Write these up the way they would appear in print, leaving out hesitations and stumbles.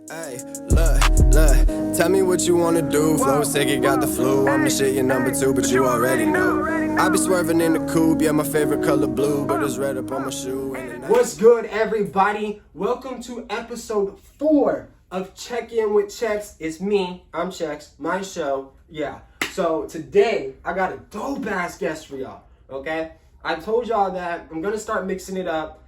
Hey, look, tell me what you wanna do. Flow sick, you got the flu. I'm the shit, your number two, but you already know. I be swerving in the coupe, yeah, my favorite color blue, but it's red up on my shoe. What's good, everybody? Welcome to episode 4 of Check In with Checkz. It's me, I'm Checkz, my show, yeah. So today, I got a dope-ass guest for y'all, okay? I told y'all that I'm gonna start mixing it up,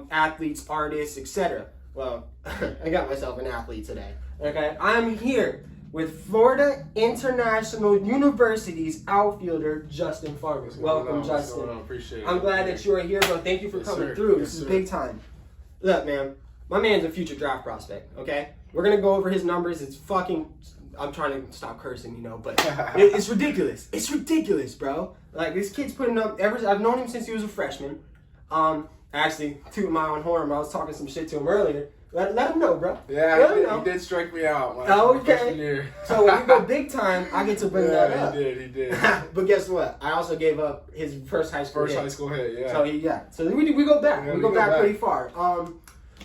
athletes, artists, etc. Well, I got myself an athlete today, okay? I'm here with Florida International University's outfielder, Justin Farmers. Welcome, Justin. Appreciate it. I'm glad that you are here, bro. Thank you for coming through. This is big time. Look, man, my man's a future draft prospect, okay? We're going to go over his numbers. It's fucking... I'm trying to stop cursing, but it's ridiculous. It's ridiculous, bro. Like, this kid's putting up... I've known him since he was a freshman. Actually, tooting my own horn, I was talking some shit to him earlier. Let him know, bro. Yeah, he did strike me out. Okay. So when we go big time, I get to bring that up. He did. But guess what? I also gave up his first high school hit. High school hit, yeah. So we go back. Yeah, we go back pretty far.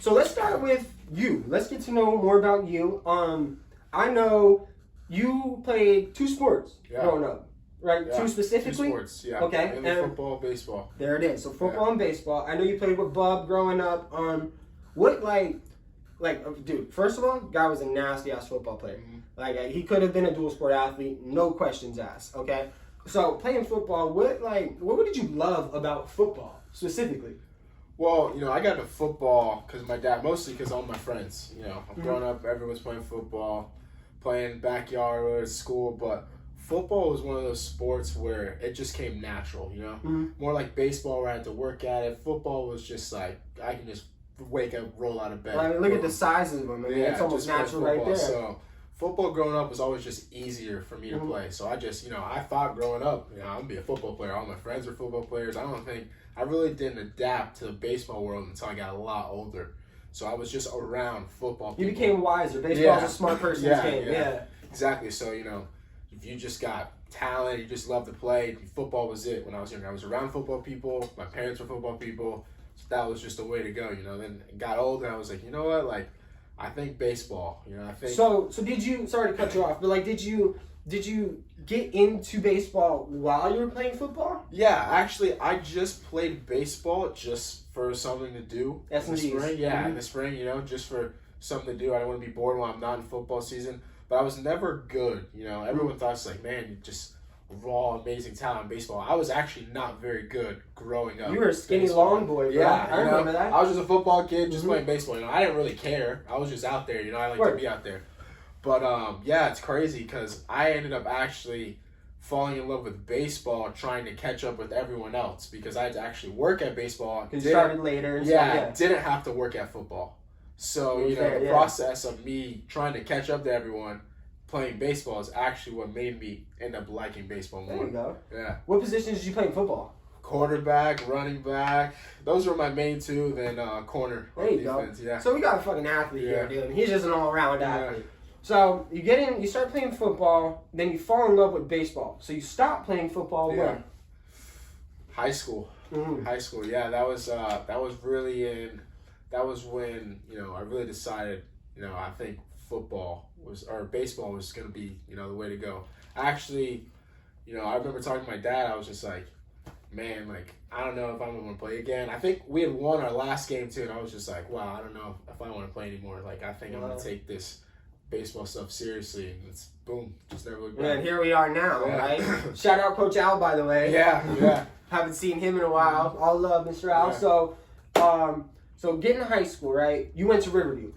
So let's start with you. Let's get to know more about you. I know you played 2 sports growing up. Right, yeah. 2 specifically? 2 sports, yeah. Okay. And football, baseball. There it is. So football and baseball. I know you played with Bub growing up. What dude, first of all, guy was a nasty ass football player. Mm-hmm. He could have been a dual sport athlete, no questions asked. Okay. So playing football, what did you love about football specifically? Well, I got into football because my dad, mostly because all my friends. I'm growing up, everyone's playing football, playing backyard or school, but football was one of those sports where it just came natural, More like baseball where I had to work at it. Football was just like, I can just wake up, roll out of bed. Look at the sizes of them. It's almost natural right there. So football growing up was always just easier for me to play. So I just, I thought growing up, I'm going to be a football player. All my friends were football players. I really didn't adapt to the baseball world until I got a lot older. So I was just around football people. You became wiser. Baseball's a smart person's game. Yeah. Exactly. So, if you just got talent, you just love to play, football was it when I was younger. I was around football people, my parents were football people, so that was just the way to go, Then it got older and I was like, you know what, I think baseball, I think... So did you, sorry to cut you off, but did you get into baseball while you were playing football? Yeah, actually, I just played baseball just for something to do in the spring. Yeah, in the spring, just for something to do. I don't want to be bored while I'm not in football season. But I was never good, Everyone thought it's like, man, you just raw, amazing talent in baseball. I was actually not very good growing up. You were a skinny long boy, bro. Yeah, I remember that. I was just a football kid, just playing baseball. I didn't really care. I was just out there, I like to be out there. But it's crazy because I ended up actually falling in love with baseball, trying to catch up with everyone else because I had to actually work at basball. Because you started later. Didn't have to work at football. So, the process of me trying to catch up to everyone playing baseball is actually what made me end up liking baseball more. There you go. Yeah. What positions did you play in football? Quarterback, running back. Those were my main 2, then corner. There you defense. go. Yeah. So we got a fucking athlete here, dude. He's just an all-around athlete. So you get in, you start playing football, then you fall in love with baseball. So you stop playing football when? High school. Mm-hmm. High school, yeah. That was when, I really decided, I think baseball was going to be, the way to go. Actually, I remember talking to my dad, I was just like, man, I don't know if I'm going to play again. I think we had won our last game too, and I was just like, wow, I don't know if I want to play anymore. I think I'm going to take this baseball stuff seriously, and it's boom, just never looked back. And here we are now, right? Shout out Coach Al, by the way. Yeah. Haven't seen him in a while. All love, Mr. Al. Yeah. So getting to high school, right? You went to Riverview.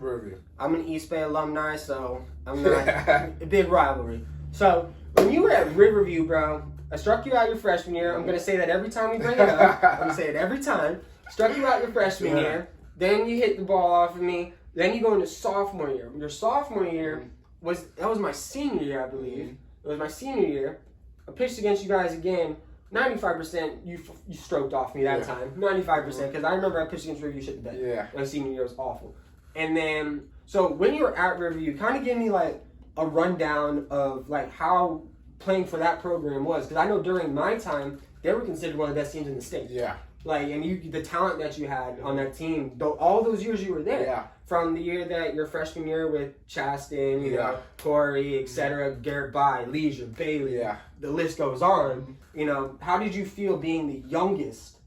I'm an East Bay alumni, so I'm not a big rivalry. So when you were at Riverview, bro, I struck you out your freshman year. I'm gonna say that every time we bring it up. I'm gonna say it every time. Struck you out your freshman year. Then you hit the ball off of me. Then you go into sophomore year. Your sophomore year was my senior year, I believe. It was my senior year. I pitched against you guys again. 95% you stroked off me that time. 95% because I remember I pitched against Riverview shit the bed. Yeah. My senior year was awful. And then so when you were at Riverview, kind of give me a rundown of how playing for that program was, because I know during my time they were considered one of the best teams in the state. Yeah. And the talent that you had on that team, all those years you were there. Yeah. from the year that your freshman year with Chaston, you Yeah. know, Corey, etc., Garrett By, Leisure, Bailey, Yeah. the list goes on. You know, how did you feel being the youngest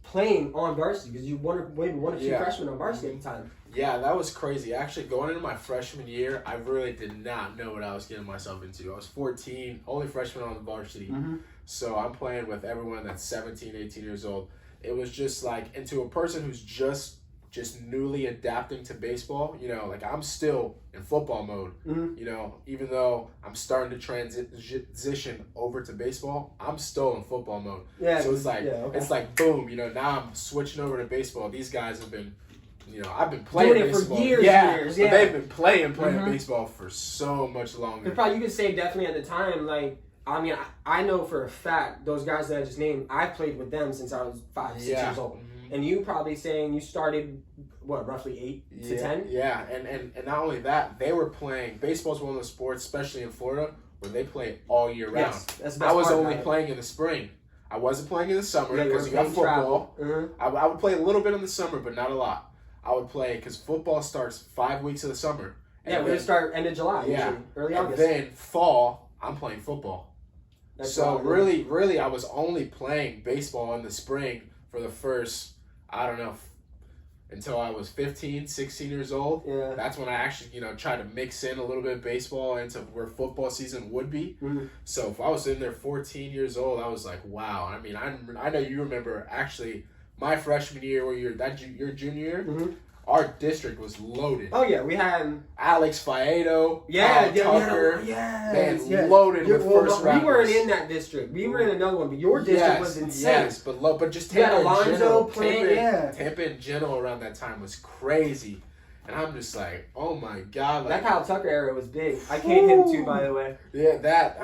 playing on varsity? Because you maybe one or two Yeah. freshmen on varsity at the time. Yeah, that was crazy. Actually, going into my freshman year, I really did not know what I was getting myself into. I was 14, only freshman on the varsity. Mm-hmm. So I'm playing with everyone that's 17, 18 years old. It was just like, and to a person who's just newly adapting to baseball, you know, like I'm still in football mode, you know, even though I'm starting to transition over to baseball, I'm still in football mode. Yeah. So it's like, okay. it's like, boom, you know, now I'm switching over to baseball. These guys have been, you know, I've been playing doing it baseball. for years, yeah, years. But they've been playing baseball for so much longer. Probably, you could say definitely at the time, like, I mean, I know for a fact, those guys that I just named, I played with them since I was 5, 6 years old. And you probably saying you started, what, roughly 8 to 10? Yeah, and not only that, they were playing, baseball's one of those sports, especially in Florida, where they play all year round. Yes, that's the best I was part only about it. playing in the spring. I wasn't playing in the summer Yeah, because you got football. I would play a little bit in the summer, but not a lot. I would play because football starts 5 weeks of the summer. Yeah, we're going to start end of July, usually, early and August. then fall, I'm playing football. That's so wild, really, I was only playing baseball in the spring for the first, I don't know, until I was 15, 16 years old. Yeah. That's when I actually, you know, tried to mix in a little bit of baseball into where football season would be. Mm-hmm. So if I was in there 14 years old, I was like, wow. I mean, I know you remember actually my freshman year or your junior year, our district was loaded. Oh, yeah, we had Alex Faedo, Tucker, loaded with first rounders. We weren't in that district. We were in another one, but your district was insane. Yes, but just You had Tampa in Alonzo general, playing, Tampa in general around that time was crazy. And I'm just like, oh my God. Like, that Kyle Tucker era was big. I can't him too, by the way. Yeah, that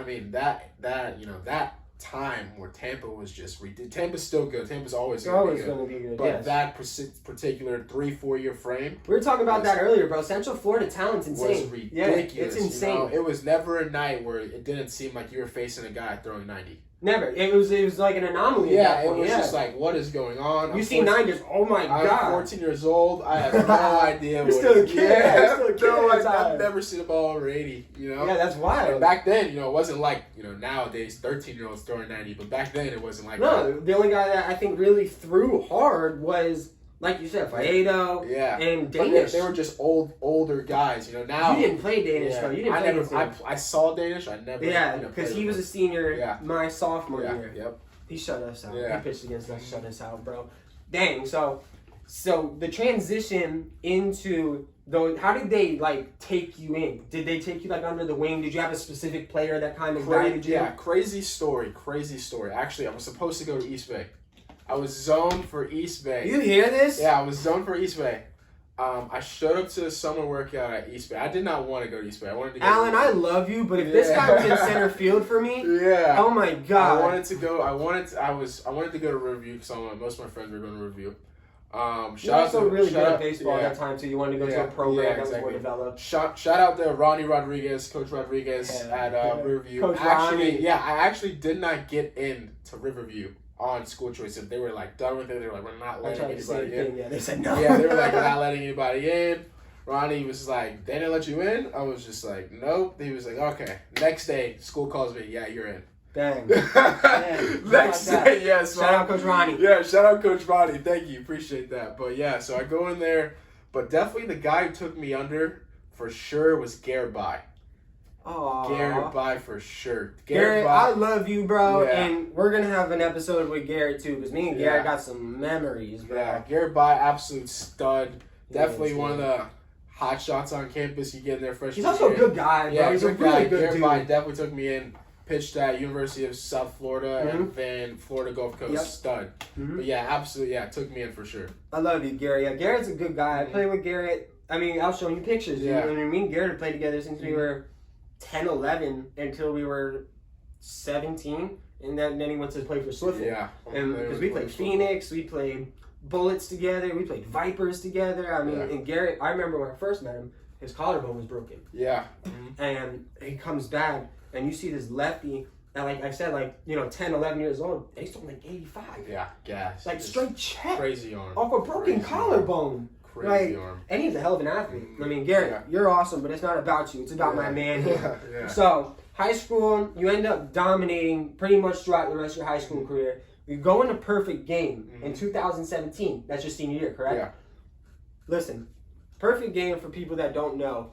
time where Tampa was just Tampa's still good. Tampa's always going to be good. But that particular 3-4 year frame. We were talking about that earlier, bro. Central Florida talent's insane. Was ridiculous. Yeah, it's insane. You know? It was never a night where it didn't seem like you were facing a guy throwing 90. Never. It was like an anomaly. Yeah, at that point. It was just like, what is going on? You see 90s, oh my God. I'm 14 years old. I have no idea. You're still a kid. Yeah, You're still a kid. I've never seen a ball over 80, you know? Yeah, that's wild. And back then, you know, it wasn't like, you know, nowadays 13-year-olds throwing 90, but back then it wasn't like that. No, the only guy that I think really threw hard was, like you said, Faedo and Danish. They were just older guys, you know. Now you didn't play Danish though. You didn't play I saw Danish. I never. Yeah, because he was a senior my sophomore year. Yep. He shut us out. Yeah. He pitched against us, shut us out, bro. Dang. So the transition into those, how did they like take you in? Did they take you like under the wing? Did you have a specific player that kind of guided you? Yeah, crazy story. Actually, I was supposed to go to East Bay. I was zoned for East Bay. You hear this? Yeah, I was zoned for East Bay. I showed up to the summer workout at East Bay. I did not want to go to East Bay. I wanted to go. Alan, I love you, but if this guy was in center field for me, oh my God! I wanted to go to Riverview because most of my friends were going to Riverview. You were also really good at baseball at that time too. You wanted to go to a program that was more developed. Shout out to Ronnie Rodriguez, Coach Rodriguez at Riverview. Coach Actually, Ronnie. I actually did not get in to Riverview on school choice. If they were like done with it, they were like, we're not letting anybody in. Yeah, they said no. Yeah, they were like, we're not letting anybody in. Ronnie was like, they didn't let you in? I was just like, nope. He was like, okay. Next day, school calls me, yeah, you're in. Dang. Next day, yes. Shout out Coach Ronnie. Yeah, shout out Coach Ronnie. Thank you. Appreciate that. But yeah, so I go in there. But definitely the guy who took me under for sure was Garrett By. Aww. Garrett By for sure. Garrett, I love you, bro. Yeah. And we're going to have an episode with Garrett, too, because me and Garrett got some memories, bro. Yeah, Garrett By, absolute stud. Definitely one of the hot shots on campus you get in there freshman year. He's also a good guy, bro. Yeah, he's a really good Garrett dude. By definitely took me in. Pitched at University of South Florida and then Florida Gulf Coast stud. But yeah, absolutely, took me in for sure. I love you, Garrett. Yeah, Garrett's a good guy. I played with Garrett. I mean, I was showing you pictures. Yeah. You know, me and Garrett have played together since we were 10, 11 until we were 17. And then he went to play for Swift. Yeah. Because we played Phoenix, we played Bullets together, we played Vipers together. I mean, and Garrett, I remember when I first met him, his collarbone was broken. Yeah. And he comes back. And you see this lefty, and like I said, 10, 11 years old, they sold like 85. Yeah, gas. Like straight check. Crazy arm. Off a broken collarbone. Crazy arm. And he's a hell of an athlete. I mean, Garrett, you're awesome, but it's not about you. It's about my man here. Yeah. So, high school, you end up dominating pretty much throughout the rest of your high school career. You go into perfect game in 2017. That's your senior year, correct? Yeah. Listen, perfect game, for people that don't know,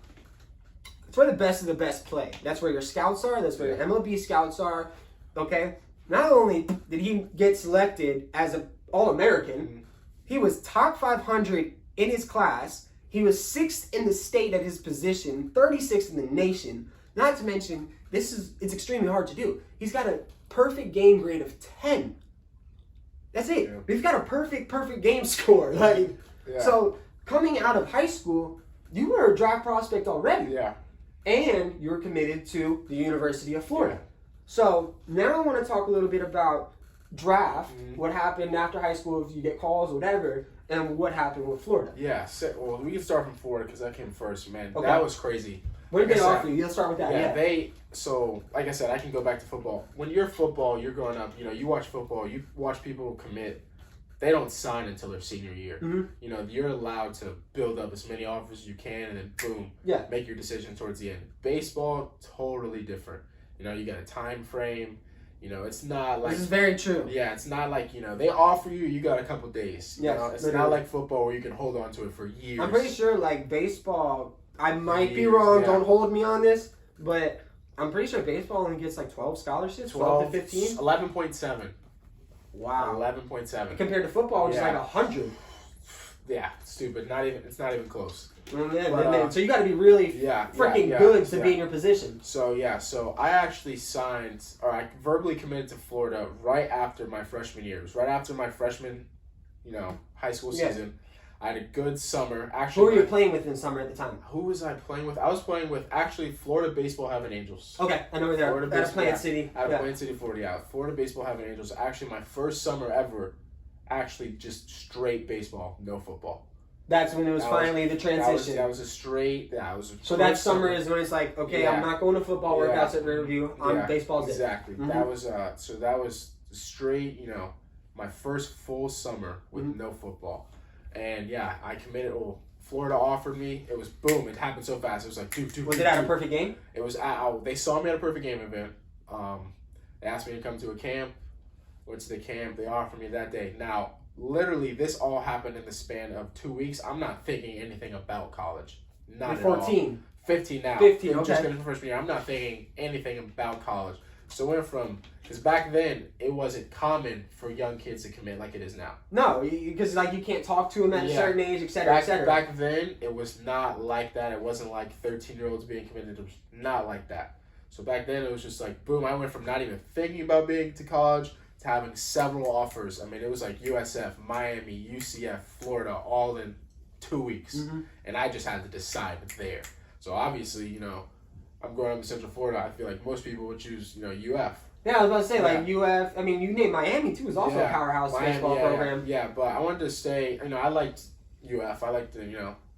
it's where the best of the best play. That's where your scouts are. That's where your MLB scouts are. Okay? Not only did he get selected as an All-American, he was top 500 in his class. He was 6th in the state at his position, 36th in the nation. Not to mention, it's extremely hard to do. He's got a perfect game grade of 10. That's it. Yeah. He's got a perfect game score. So coming out of high school, you were a draft prospect already. Yeah. And you're committed to the University of Florida. So now I want to talk a little bit about draft, what happened after high school, if you get calls or whatever, and what happened with Florida. Yeah. Well, we can start from Florida because I came first, man. Okay. That was crazy. What did they offer you? Let's start with that. Yeah, so like I said, I can go back to football. When you're football, you're growing up, you watch football, you watch people commit. They don't sign until their senior year. You're allowed to build up as many offers as you can and then boom, make your decision towards the end. Baseball, totally different. You got a time frame. It's not like... This is very true. Yeah, it's not like, they offer you got a couple days. Yes, it's not like football where you can hold on to it for years. I'm pretty sure, baseball, I might be wrong, don't hold me on this, but I'm pretty sure baseball only gets 12 scholarships, 12 to 15? 11.7. Wow. 11.7. Compared to football, which is 100. Yeah, stupid. It's not even close. So you got to be really freaking good to be in your position. So I actually I verbally committed to Florida right after my freshman year. It was right after my freshman, high school season. I had a good summer. Actually, who were you playing with in summer at the time? Who was I playing with? I was playing with Florida Baseball Heaven Angels. Okay, I know where they're at. Plant City. Out of Plant City, Florida. Yeah, Florida Baseball Heaven Angels. Actually, my first summer ever. Actually, just straight baseball, no football. That's when it was finally the transition. That was a straight. So that summer is when it's like, okay, I'm not going to football workouts at Riverview. Baseball's exactly. It. That was that was straight. My first full summer with no football, and I committed. Well, Florida offered me. It was boom. It happened so fast. It was like, dude. Was it at a perfect game? It was. They saw me at a perfect game event. They asked me to come to a camp. Went to the camp. They offered me that day. Now, literally, this all happened in the span of 2 weeks. I'm not thinking anything about college. Not You're at 14. all. 15 now. 15, Just okay. finished the freshman year. I'm not thinking anything about college. So it went from, because back then, it wasn't common for young kids to commit like it is now. No, because you can't talk to them at a certain age, et cetera, et cetera. Back then, it was not like that. It wasn't like 13-year-olds being committed. It was not like that. So back then, it was just like, boom, I went from not even thinking about being to college to having several offers. I mean, it was like USF, Miami, UCF, Florida, all in 2 weeks. And I just had to decide there. So obviously, I'm growing up in Central Florida. I feel like most people would choose, UF. Yeah, I was about to say, UF. I mean, you named Miami, too, is also a powerhouse baseball program. Yeah, but I wanted to stay, I liked UF. I liked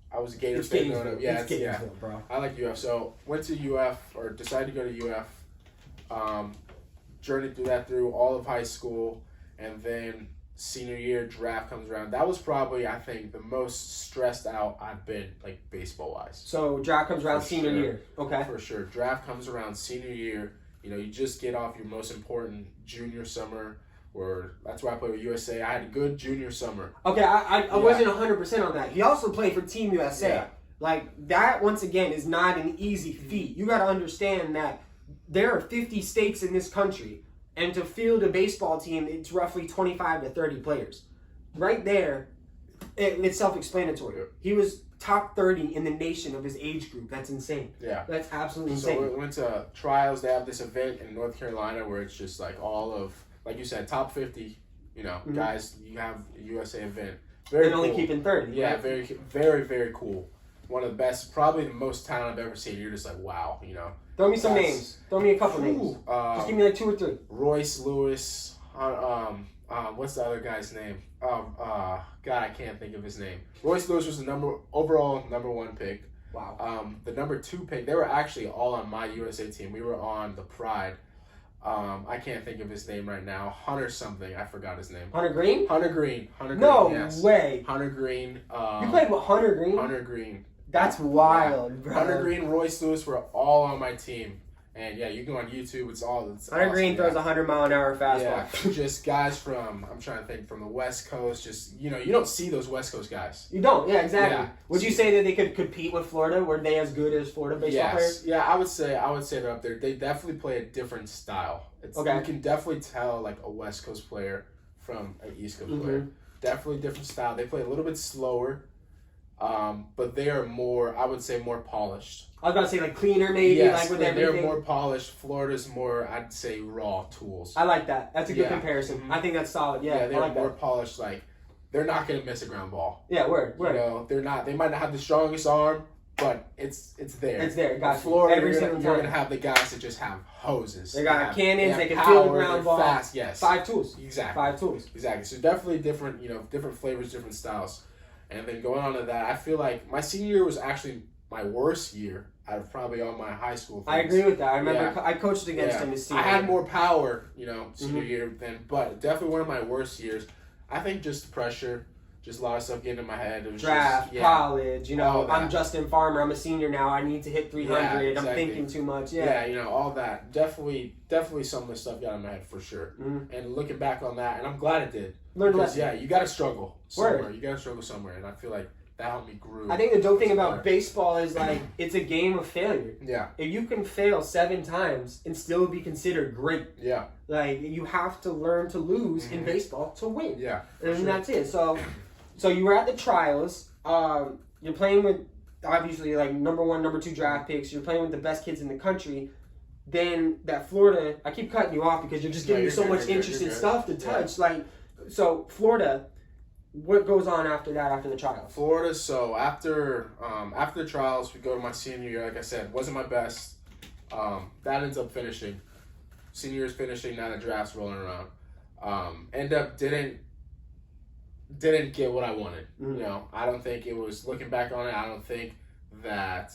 I was a Gators fan growing up. Yeah, it's bro. I like UF. So went to UF, or decided to go to UF. Journeyed through all of high school, and then senior year draft comes around. That was probably, I think, the most stressed out I've been, baseball wise. So draft comes around senior year. Okay. For sure. Draft comes around senior year. You just get off your most important junior summer, or that's why I played with USA. I had a good junior summer. Okay, I wasn't 100% on that. He also played for Team USA. Yeah. That, once again, is not an easy feat. You got to understand that there are 50 states in this country, and to field a baseball team, it's roughly 25 to 30 players. Right there, it's self-explanatory. He was top 30 in the nation of his age group. That's insane. Yeah. That's absolutely insane. So we went to trials. They have this event in North Carolina where it's just all of, like you said, top 50, guys. You have a USA event. Very cool. Only keeping 30. Yeah, right? very, very, very cool. One of the best, probably the most talent I've ever seen. You're just like, wow, Throw me some names. Throw me a couple names. Just give me 2 or 3. Royce Lewis. What's the other guy's name? God, I can't think of his name. Royce Lewis was the overall number 1 pick. Wow. The number 2 pick, they were actually all on my USA team. We were on the Pride. I can't think of his name right now. Hunter something. I forgot his name. Hunter Green? Hunter Green. No yes. way. Hunter Green. You played with Hunter Green? Hunter Green. That's wild, bro. Hunter Green, Royce Lewis were all on my team. And yeah, you can go on YouTube. It's Hunter awesome, Green throws 100-mile-an-hour fastball. Yeah, just guys from, I'm trying to think, from the West Coast. Just, you don't see those West Coast guys. You don't, yeah, exactly. Yeah. Would you say that they could compete with Florida? Were they as good as Florida baseball players? Yeah, I would say they're up there. They definitely play a different style. Okay. You can definitely tell like a West Coast player from an East Coast player. Definitely different style. They play a little bit slower, but they are more, I would say, more polished. I was about to say like cleaner maybe, Yes, like with everything. they're more polished. Florida's more, I'd say, raw tools. I like that. That's a good comparison. I think that's solid. Yeah, they're I like more that. polished. Like, they're not going to miss a ground ball. Yeah, word. They're not. They might not have the strongest arm, but it's there. It's there. Got Florida, every you're single going to time. have the guys that just have hoses. They got cannons. They can power, field the ground they're ball. fast. Yes. 5 tools. Exactly. 5 tools. Exactly. So definitely different. Different flavors, different styles. And then going on to that, I feel like my senior year was actually my worst year out of probably all my high school things. I agree with that. I remember I coached against him this senior I had year. more power, senior year than, but definitely one of my worst years. I think just the pressure, just a lot of stuff getting in my head. It was Draft, college, all that. I'm Justin Farmer. I'm a senior now. I need to hit 300. Yeah, exactly. I'm thinking too much. All that. Definitely some of the stuff got in my head for sure. And looking back on that, and I'm glad it did. Learned a lesson. Yeah, you got to struggle somewhere. Word. You got to struggle somewhere, and I feel like that helped me grow. I think the dope thing about baseball is like it's a game of failure. Yeah. If you can fail 7 times and still be considered great, yeah, like you have to learn to lose in baseball to win. Yeah, and that's it. So you were at the trials. You're playing with obviously like number 1, number 2 draft picks. You're playing with the best kids in the country. Then that Florida, I keep cutting you off because you're just giving me so much interesting stuff to touch. Like, so Florida. What goes on after that, after the trials? Florida, so after the trials, we go to my senior year. Like I said, wasn't my best. That ends up finishing. Senior year's finishing, now the draft's rolling around. End up didn't get what I wanted. I don't think it was, looking back on it, I don't think that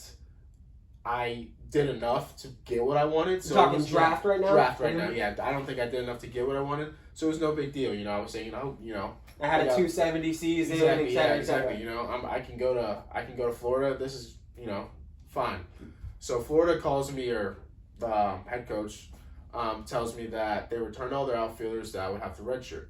I did enough to get what I wanted. So you're talking draft right now? Draft right now, yeah. I don't think I did enough to get what I wanted. So it was no big deal. I was saying, I had a 270 season, exactly, et cetera. I can go to Florida. This is fine. So Florida calls me, or the head coach tells me that they returned all their outfielders, that I would have to redshirt.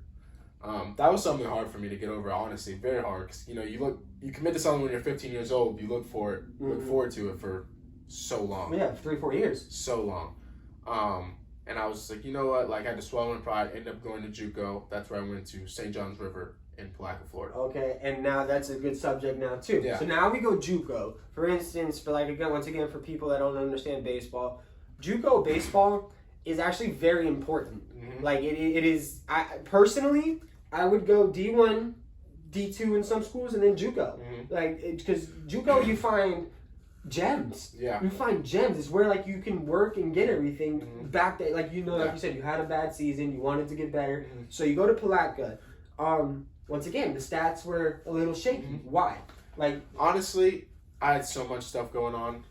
That was something hard for me to get over, honestly, very hard. Cause you commit to something when you're 15 years old. You look forward to it for so long. Yeah, 3-4 years. So long. And I was just like, you know what? Like, I had to swallow my pride. Ended up going to JUCO. That's where I went to St. John's River in Palatka, Florida. Okay, and now that's a good subject now too. Yeah. So now we go JUCO. For instance, once again, for people that don't understand baseball, JUCO baseball is actually very important. Like it is. Personally, I would go D1, D2 in some schools, and then JUCO. Like, because JUCO you find gems. Yeah. You find gems. It's where like you can work and get everything back there. Like like you said, you had a bad season, you wanted to get better. So you go to Palatka. Once again, the stats were a little shaky. Why? Like, honestly, I had so much stuff going on,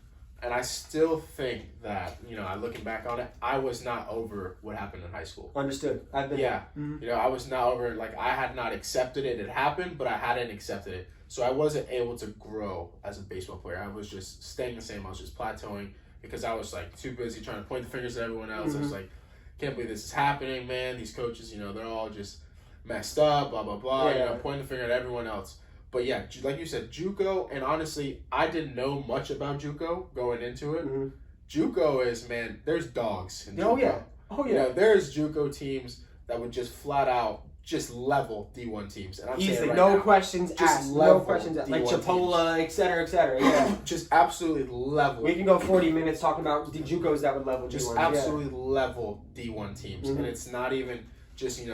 and I still think that, looking back on it, I was not over what happened in high school. Understood. I've been there. I was not over it. Like, I had not accepted it. It happened, but I hadn't accepted it. So I wasn't able to grow as a baseball player. I was just staying the same. I was just plateauing because I was like too busy trying to point the fingers at everyone else. I was like, can't believe this is happening, man. These coaches, they're all just messed up, blah, blah, blah, pointing the finger at everyone else. But yeah, like you said, JUCO, and honestly, I didn't know much about JUCO going into it. JUCO is, man, there's dogs in JUCO. Oh, yeah. There's JUCO teams that would just flat out just level D1 teams. And I'm easily, saying right no now, questions asked. No questions asked. Like Chipola, et cetera, et cetera. Yeah. Just absolutely level. We can go 40 minutes talking about the JUCOs that would level just D1. Absolutely level D1 teams. And it's not even just,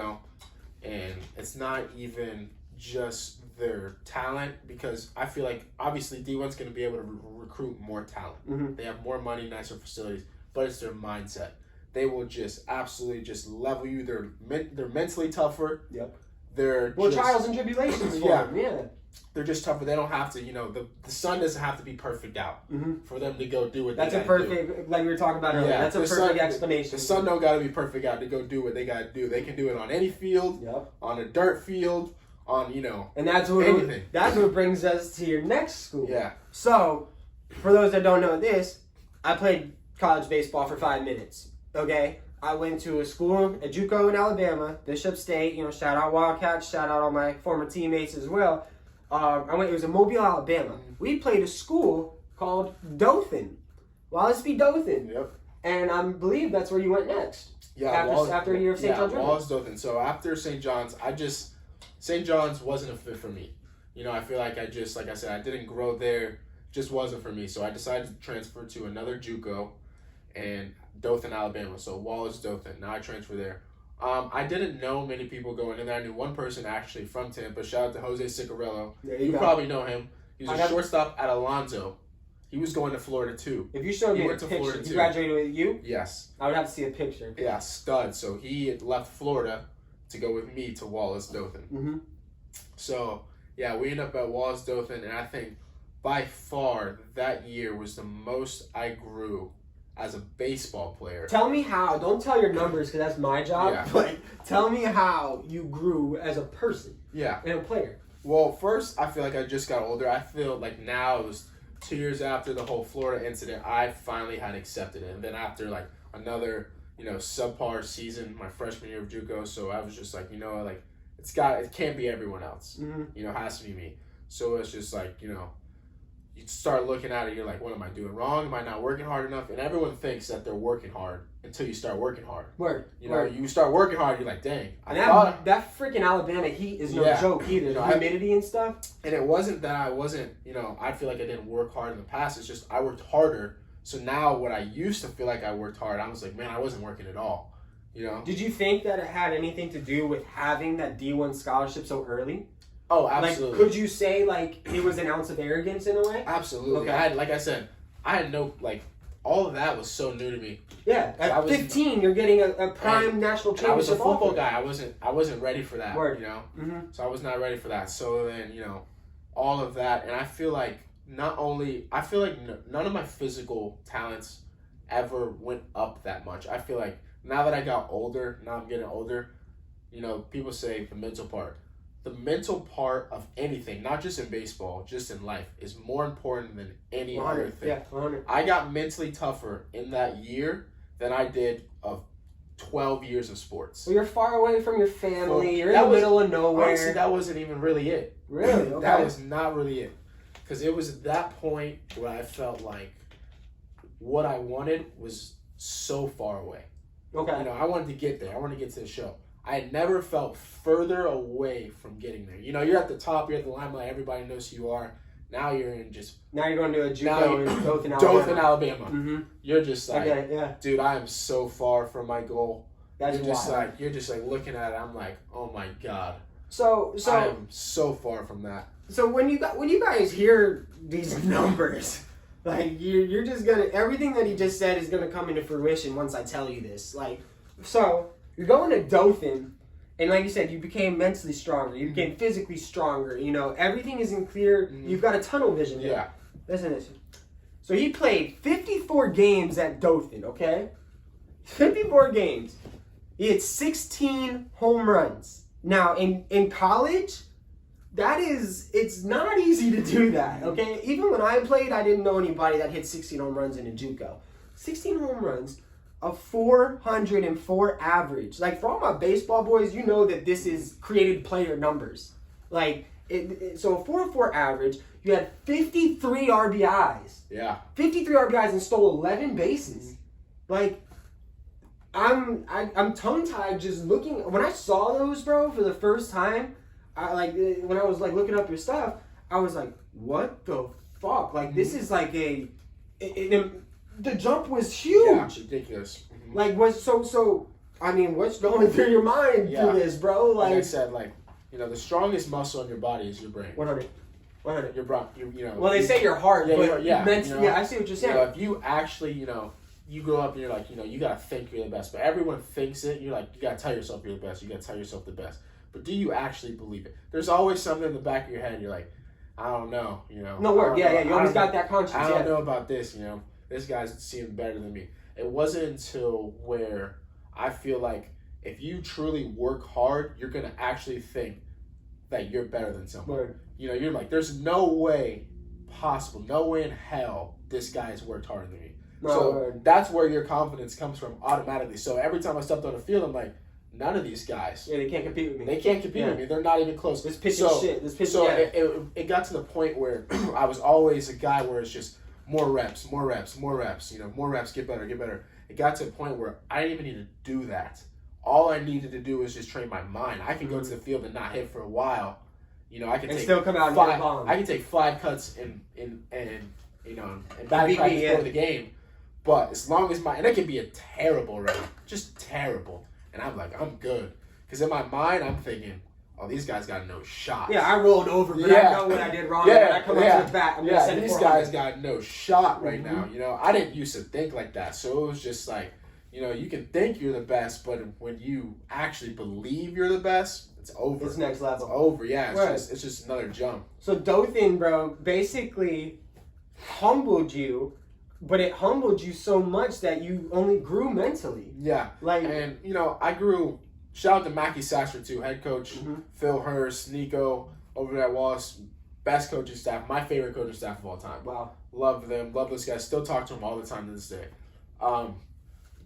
and it's not even just their talent, because I feel like obviously D1's going to be able to recruit more talent. They have more money, nicer facilities, but it's their mindset. They will just absolutely just level you. They're mentally tougher. Yep. they're trials and tribulations for them. Yeah. They're just tougher. They don't have to, the sun doesn't have to be perfect out for them to go do what That's they a perfect, like we were talking about earlier. That's a perfect explanation. The sun don't got to be perfect out to go do what they got to do. They can do it on any field, on a dirt field, on, and that's what anything. That's what brings us to your next school. Yeah. So, for those that don't know this, I played college baseball for 5 minutes. Okay? I went to a school at JUCO in Alabama, Bishop State. Shout out Wildcats, shout out all my former teammates as well. It was in Mobile, Alabama. We played a school called Dothan. Wallace B. Dothan. Yep. And I believe that's where you went next. Yeah. After a year of St. John's. Wallace Dothan. So after St. John's, St. John's wasn't a fit for me. I feel like like I said, I didn't grow there. Just wasn't for me. So I decided to transfer to another JUCO and Dothan, Alabama. So Wallace Dothan. Now I transfer there. I didn't know many people going in there. I knew one person actually from Tampa. Shout out to Jose Cicarello. You probably know him. He was a shortstop at Alonzo. He was going to Florida too. If you showed me a picture, he graduated with you? Yes. I would have to see a picture. Yeah, stud. So he had left Florida to go with me to Wallace Dothan. Mm-hmm. So, yeah, we ended up at Wallace Dothan, and I think by far that year was the most I grew as a baseball player. Tell me how. Don't tell your numbers because that's my job. Yeah. But tell me how you grew as a person. Yeah. And a player. Well, first, I feel like I just got older. I feel like now it was 2 years after the whole Florida incident, I finally had accepted it. And then after like another, subpar season, my freshman year of JUCO, so I was just like, it can't be everyone else. Mm-hmm. It has to be me. So it's just like, you start looking at it, you're like, what am I doing wrong? Am I not working hard enough? And everyone thinks that they're working hard until you start working hard. Word. You start working hard, you're like, dang. That freaking Alabama heat is no joke either. The humidity and stuff. And it wasn't that I wasn't, I feel like I didn't work hard in the past. It's just I worked harder. So now what I used to feel like I worked hard, I was like, man, I wasn't working at all. Did you think that it had anything to do with having that D1 scholarship so early? Oh, absolutely. Like, could you say, it was an ounce of arrogance in a way? Absolutely. Okay. Like I said, I had no, all of that was so new to me. Yeah. At 15, you're getting a prime national championship. I was a football guy. I wasn't ready for that, Word. Mm-hmm. So I was not ready for that. So then, all of that. And I feel like none of my physical talents ever went up that much. I feel like now that I got older, now I'm getting older, people say the mental part. The mental part of anything, not just in baseball, just in life, is more important than any other thing. Yeah, 100. I got mentally tougher in that year than I did of 12 years of sports. Well, you're far away from your family. You're in the middle of nowhere. Honestly, that wasn't even really it. Really? Okay. That was not really it. Because it was at that point where I felt like what I wanted was so far away. Okay. I wanted to get there. I wanted to get to the show. I never felt further away from getting there. You're at the top, you're at the limelight, everybody knows who you are. Now you're in Now you're going to a JUCO in Dothan, Alabama. Dothan, Alabama. Mm-hmm. You're just like, okay, yeah. Dude, I am so far from my goal. That's you're just like looking at it, I'm like, oh my God. So I am so far from that. So when you guys hear these numbers, you're just gonna, everything that he just said is gonna come into fruition once I tell you this. So you're going to Dothan, and like you said, you became mentally stronger. You became physically stronger. Everything is in clear. Mm-hmm. You've got a tunnel vision. Yeah. Listen. So he played 54 games at Dothan, okay? 54 games. He had 16 home runs. Now, in college, it's not easy to do that, okay? Even when I played, I didn't know anybody that hit 16 home runs in a JUCO. 16 home runs. A 404 average. For all my baseball boys, you know that this is created player numbers. So a 404 average, you had 53 RBIs. Yeah. 53 RBIs and stole 11 bases. I'm tongue-tied just looking. When I saw those, bro, for the first time, when I was looking up your stuff, I was like, what the fuck? This is the jump was huge. Yeah, it's ridiculous. Mm-hmm. What's going through your mind through this, bro? Like I said, the strongest muscle in your body is your brain. 100. Your brain, Well, they say your heart, but mentally, I see what you're saying. If you actually, you grow up and you're like, you gotta think you're the best. But everyone thinks it. You're like, you gotta tell yourself you're the best. You gotta tell yourself the best. but do you actually believe it? There's always something in the back of your head. You're like, I don't know, you know. No word. Yeah. You always got that I conscience. don't know about this, you know. This guy's seeming better than me. It wasn't until where I feel like if you truly work hard, you're gonna actually think that you're better than someone. Word. You know, you're like, there's no way possible, no way in hell this guy has worked harder than me. No, so word. that's where your confidence comes from automatically. So every time I stepped on the field, I'm like, none of these guys. Yeah, they can't compete with me. They can't compete with me. They're not even close. This pitching shit. This pitching. So it got to the point where I was always a guy where it's just more reps, more reps, more reps. You know, more reps, get better, get better. It got to a point where I didn't even need to do that. All I needed to do was just train my mind. I can go to the field and not hit for a while. You know, I can still come out and hit a bomb. I can take 5 cuts in you know, in batting practice before the game. But as long as and it can be a terrible run, just terrible. And I'm like, I'm good. Because in my mind, I'm thinking, oh, these guys got no shot. Yeah, I rolled over, but I know what I did wrong. Yeah, when I come up to the bat, I'm going to send these guys got no shot right now. You know, I didn't used to think like that. So it was just like, you know, you can think you're the best, but when you actually believe you're the best, it's over. It's next level. It's over, yeah. It's just another jump. So Dothan, bro, basically humbled you, but it humbled you so much that you only grew mentally. Yeah. And, you know, I grew. Shout out to Mackie Sasser, too, head coach, Phil Hurst, Nico, over at Wallace, best coaching staff, my favorite coaching staff of all time. Wow. Love them, love those guys, still talk to them all the time to this day.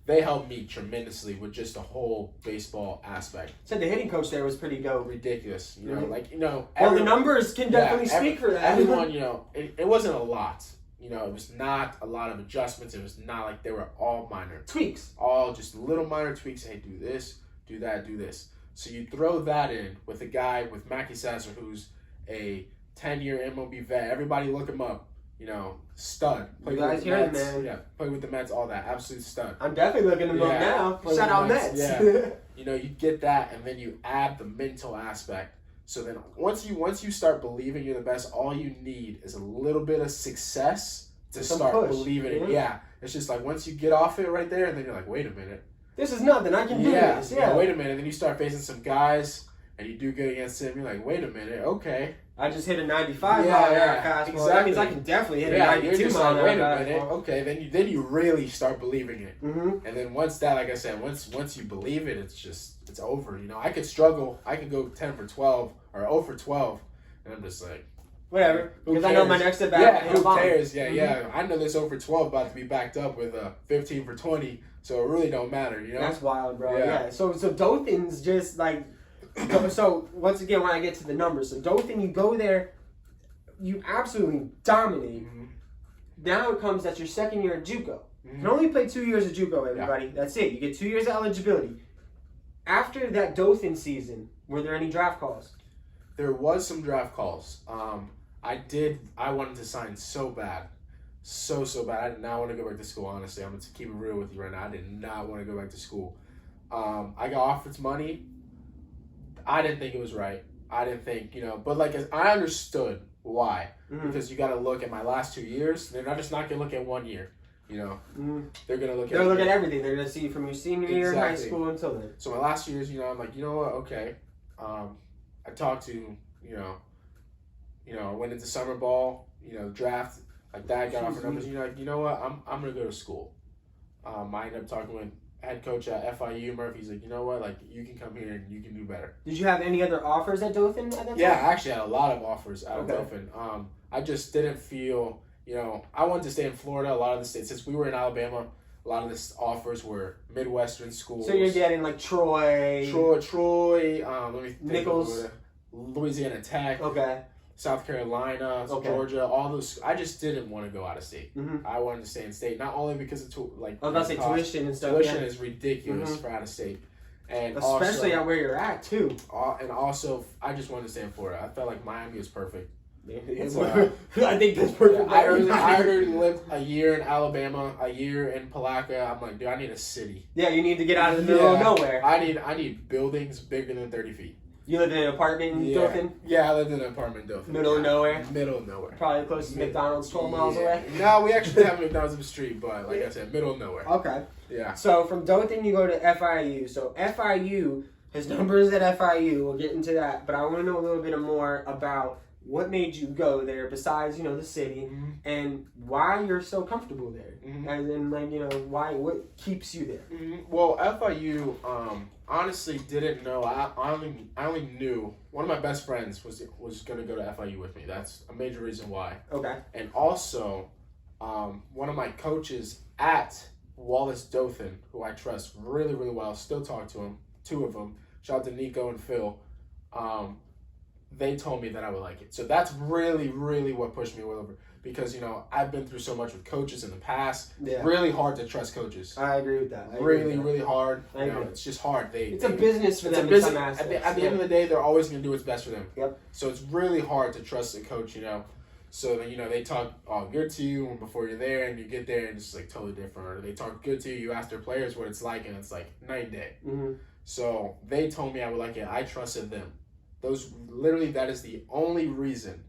They helped me tremendously with just the whole baseball aspect. Said the hitting coach there was pretty dope. Ridiculous, you know, like, you know. Well, the numbers can definitely speak for that. Everyone, you know, it wasn't a lot. You know, it was not a lot of adjustments. It was not like they were all minor. Tweaks. All just little minor tweaks. Hey, do this, do that, do this. So you throw that in with a guy with Mackie Sasser, who's a 10-year MLB vet. Everybody look him up. You know, stud. You guys hear it, man. Yeah, play with the Mets, all that. Absolute stud. I'm definitely looking him up now. Shout out Mets. Yeah. You know, you get that, and then you add the mental aspect. So then once you start believing you're the best, all you need is a little bit of success to start believing it. Yeah. It's just like once you get off it right there, and then you're like, wait a minute. This is nothing. I can do this. Yeah. Wait a minute. And then you start facing some guys, and you do good against them. You're like, wait a minute. Okay. I just hit a 95 mile an hour fastball. Exactly. That means I can definitely hit a 92 mile an hour wait a fastball. minute. Okay. Then you really start believing it. Mm-hmm. And then once that, like I said, once you believe it, it's over. You know, I could struggle. I could go 10 for 12 or 0 for 12, and I'm just like, whatever. Because I know my next at bat. Yeah, who cares? Yeah. I know this 0 for 12 about to be backed up with 15 for 20, so it really don't matter. You know. That's wild, bro. Yeah. So Dothan's just like. So once again, when I get to the numbers, so Dothan, you go there, you absolutely dominate. Mm-hmm. Now it comes that your second year at JUCO. You can only play 2 years at JUCO, everybody. Yeah. That's it. You get 2 years of eligibility. After that Dothan season, were there any draft calls? There was some draft calls. I wanted to sign so bad. So bad. I did not want to go back to school, honestly. I'm going to keep it real with you right now. I did not want to go back to school. I got offered money. I didn't think it was right. I didn't think, you know, but like I understood why. Mm-hmm. Because you got to look at my last 2 years. They're not going to look at 1 year, you know. Mm-hmm. They're going to look at everything. They're going to see from your senior year in high school until then. So my last 2 years, you know, I'm like, you know what? Okay. I talked to, you know, I went into summer ball, you know, draft, like that, got offered numbers. You know, like, you know what? I'm going to go to school. I ended up talking with head coach at FIU, Murphy's like, you know what, like, you can come here and you can do better. Did you have any other offers at Dothan at that time? Yeah, I actually had a lot of offers out of Dothan. I just didn't feel, you know, I wanted to stay in Florida. A lot of the states, since we were in Alabama, a lot of the offers were Midwestern schools. So you're getting like Troy, let me think. Nichols, Louisiana Tech. Okay. South Carolina, Georgia, all those. I just didn't want to go out of state. Mm-hmm. I wanted to stay in state, not only because of I was about to say tuition and stuff. Tuition is ridiculous for out of state, and especially also, at where you're at too. And also, I just wanted to stay in Florida. I felt like Miami was perfect. I think that's perfect. I already lived a year in Alabama, a year in Palaca. I'm like, dude, I need a city. Yeah, you need to get out of the middle of nowhere. I need buildings bigger than 30 feet. You lived in an apartment in Dothan? Yeah, I lived in an apartment in Dothan. Middle of nowhere? Middle of nowhere. Probably close to McDonald's 12 miles away? No, we actually have McDonald's up the street, but like I said, middle of nowhere. Okay. Yeah. So from Dothan, you go to FIU. So FIU, his numbers at FIU. We'll get into that, but I want to know a little bit more about what made you go there, besides the city, and why you're so comfortable there, and then what keeps you there. Well, FIU, honestly didn't know. I only knew one of my best friends was going to go to FIU with me. That's a major reason why. Okay. And also, one of my coaches at Wallace Dothan, who I trust really, really well, still talk to him, two of them. Shout out to Nico and Phil. They told me that I would like it. So that's really, really what pushed me over. Because, I've been through so much with coaches in the past. Yeah. Really hard to trust coaches. I agree with that. Really hard. I agree. It's just hard. It's a business for them. Business. In some aspects. At the end of the day, they're always going to do what's best for them. Yep. So it's really hard to trust a coach, So then, they talk all good to you before you're there, and you get there and it's like totally different. Or they talk good to you, you ask their players what it's like, and it's like night and day. So they told me I would like it. I trusted them. That is the only reason.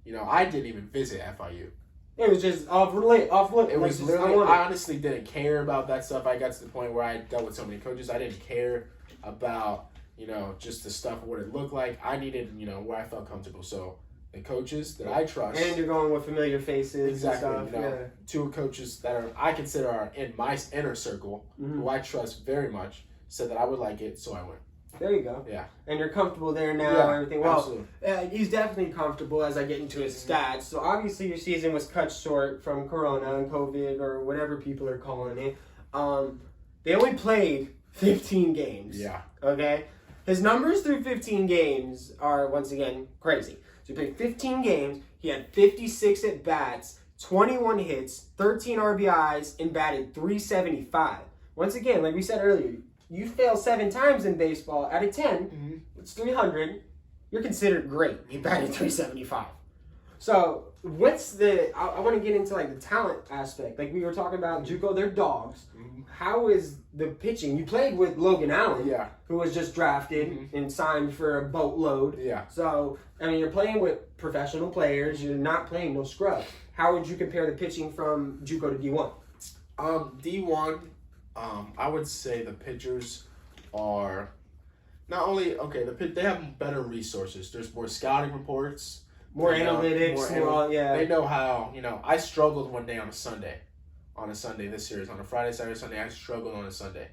I didn't even visit FIU. It was just off limit. It was literally, I honestly didn't care about that stuff. I got to the point where I dealt with so many coaches. I didn't care about, just the stuff, what it looked like. I needed, where I felt comfortable. So the coaches that I trust. And you're going with familiar faces. Exactly. And stuff. Two coaches that I consider are in my inner circle, who I trust very much, said that I would like it, so I went. There you go. Yeah. And you're comfortable there now and everything. Well, he's definitely comfortable as I get into his stats. So obviously your season was cut short from Corona and COVID or whatever people are calling it. They only played 15 games. Yeah. Okay? His numbers through 15 games are, once again, crazy. So he played 15 games. He had 56 at-bats, 21 hits, 13 RBIs, and batted .375. Once again, like we said earlier, you fail 7 times in baseball. Out of 10, it's 300. You're considered great. You batted .375. So what's I want to get into the talent aspect. Like we were talking about JUCO, they're dogs. How is the pitching? You played with Logan Allen, who was just drafted and signed for a boatload. Yeah. So you're playing with professional players. You're not playing no scrub. How would you compare the pitching from JUCO to D1? D1. I would say the pitchers are not only they have better resources. There's more scouting reports, more analytics. They know how. I struggled one day on a Sunday this series. On a Friday, Saturday, Sunday, I struggled on a Sunday,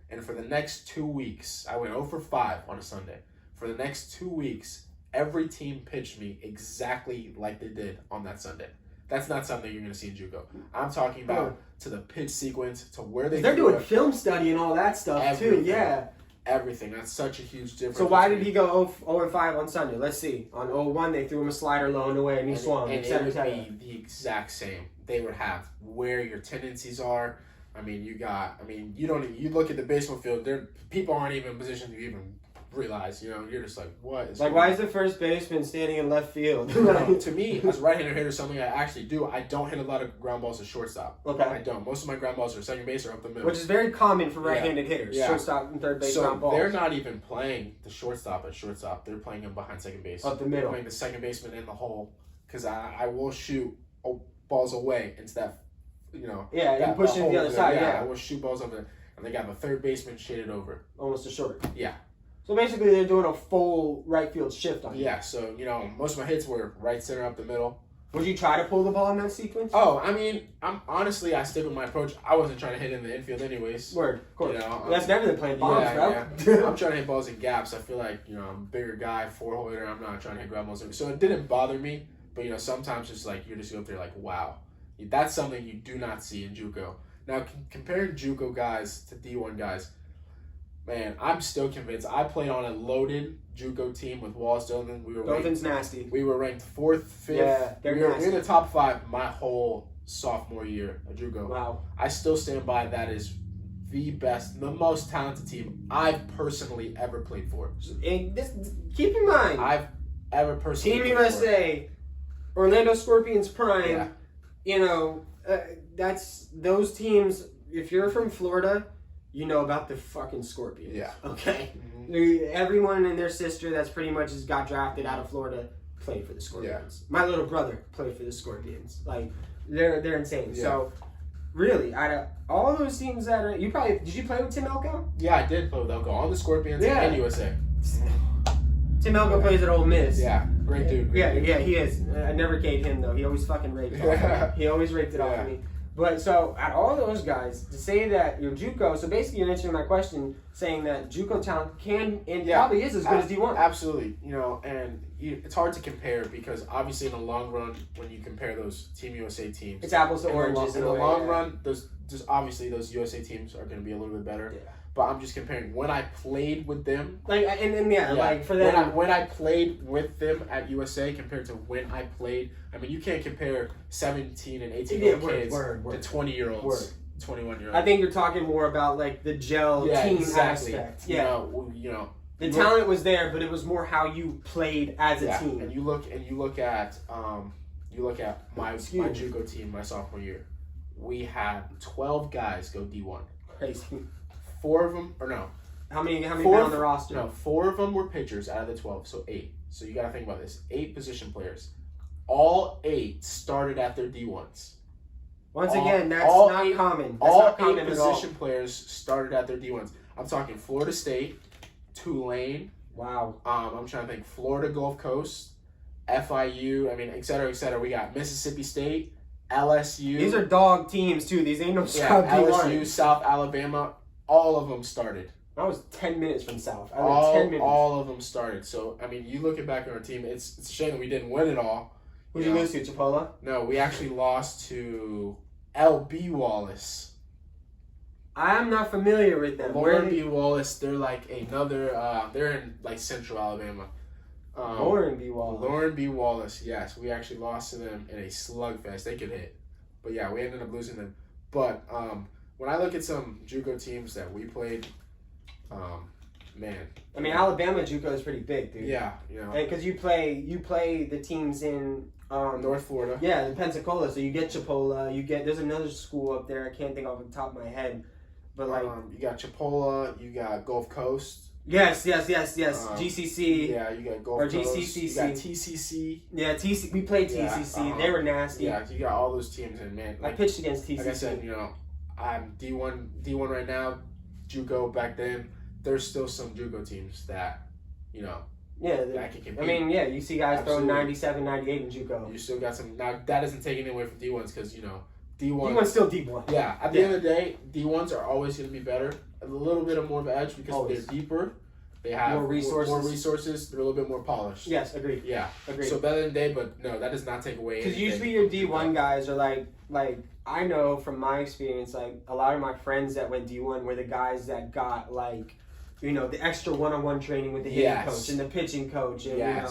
and for the next 2 weeks, I went 0 for 5 on a Sunday. For the next 2 weeks, every team pitched me exactly like they did on that Sunday. That's not something you're going to see in JUCO. I'm talking about to the pitch sequence, to where they're doing film study and all that stuff too. Yeah. Everything. That's such a huge difference. So why did he go 0 5 on Sunday? Let's see. On 0-1, they threw him a slider low and away, and he swung. And it would be the exact same. They would have where your tendencies are. You look at the baseball field, people aren't even in position to even realize, you're just like, what is why is the first baseman standing in left field? To me, as a right-handed hitter, something I actually do, I don't hit a lot of ground balls to shortstop. Okay. I don't. Most of my ground balls are second base or up the middle. Which is very common for right-handed hitters. Yeah. Shortstop and third base ground balls. So they're not even playing the shortstop at shortstop. They're playing him behind second base. Up the middle. They're playing the second baseman in the hole. Because I will shoot balls away into that, Yeah, and push it to the other side, I will shoot balls over there. And they got the third baseman shaded over. Almost a short. Yeah. So basically, they're doing a full right field shift on you. Yeah, so, most of my hits were right center up the middle. Would you try to pull the ball in that sequence? Oh, I stick with my approach. I wasn't trying to hit in the infield anyways. Word, of course. That's never than playing bombs, bro. Yeah. I'm trying to hit balls in gaps. I feel like, I'm a bigger guy, 4-hitter. I'm not trying to hit ground balls. So it didn't bother me, but, sometimes just you're just up there wow. That's something you do not see in JUCO. Now, comparing JUCO guys to D1 guys, man, I'm still convinced. I played on a loaded JUCO team with Wallace Dothan. Dothan's nasty. We were ranked 4th, 5th. Yeah, we were in the top 5 my whole sophomore year at JUCO. Wow. I still stand by that is the best, the most talented team I've personally ever played for. And keep in mind, I've ever personally Team USA, Orlando Scorpions Prime, that's those teams. If you're from Florida, you know about the fucking Scorpions. Yeah. Okay? Everyone and their sister that's pretty much just got drafted out of Florida played for the Scorpions. Yeah. My little brother played for the Scorpions. They're insane. Yeah. So Really, out of all those teams that are, did you play with Tim Elko? Yeah, I did play with Elko on the Scorpions and USA. Tim Elko plays at Ole Miss. Yeah, great dude. Yeah, he is. I never gave him though. He always fucking raped it off me. He always raped it off of me. But so, out of all those guys, to say that you're JUCO, so basically you're answering my question, saying that JUCO talent can and probably is as good as D1. Absolutely, it's hard to compare because obviously in the long run, when you compare those Team USA teams, it's apples to oranges. In the long run, those USA teams are going to be a little bit better. Yeah. But I'm just comparing when I played with them, like for them when I played with them at USA compared to when I played. I mean, you can't compare 17 and 18-year-old kids to 20-year-olds, 21-year-olds. I think you're talking more about like the gel team aspect. Yeah, the talent was there, but it was more how you played as a team. And you look at my JUCO team my sophomore year. We had 12 guys go D1. Crazy. 4 of them, or no. How many on the roster? No, 4 of them were pitchers out of the 12, so 8. So you got to think about this. 8 position players. All 8 started at their D1s. Once again, that's not common. That's all not common 8 position players started at their D1s. I'm talking Florida State, Tulane. Wow. I'm trying to think. Florida Gulf Coast, FIU. I mean, et cetera, et cetera. We got Mississippi State, LSU. These are dog teams too. These ain't no South LSU, South Alabama. All of them started. I was 10 minutes from South. 10 minutes. All of them started. So, I mean, you looking back on our team, it's a shame that we didn't win it all. Who did you lose to, Chipola? No, we actually lost to LB Wallace. I'm not familiar with them. Lauren B. Wallace, they're like they're in like central Alabama. Lauren B. Wallace. Lauren B. Wallace, yes. We actually lost to them in a slugfest. They could hit. But yeah, we ended up losing them. But when I look at some JUCO teams that we played, man. I mean, Alabama JUCO is pretty big, dude. Yeah, because you play the teams in North Florida. Yeah, in Pensacola. So you get Chipola. There's another school up there. I can't think off the top of my head, but like you got Chipola. You got Gulf Coast. Yes. GCC. Yeah, you got Gulf Coast. GCCC. You got TCC. Yeah, we played TCC. Yeah, They were nasty. Yeah, you got all those teams, and man, I pitched against TCC. Like I said, I'm D1 right now. JUCO back then. There's still some JUCO teams that, that can compete. I mean, yeah, you see guys throwing 97, 98 in JUCO. You still got some. Now, that doesn't take anything away from D1s because, D1's still D1. Yeah, at the end of the day, D1s are always going to be better. A little bit of more of an edge because they're deeper. They have more resources. They're a little bit more polished. Yes, agreed. Yeah. Agreed. So better than day, but no, that does not take away anything. Because usually your D1 guys are like I know from my experience, like a lot of my friends that went D1 were the guys that got like, the extra one-on-one training with the hitting coach and the pitching coach and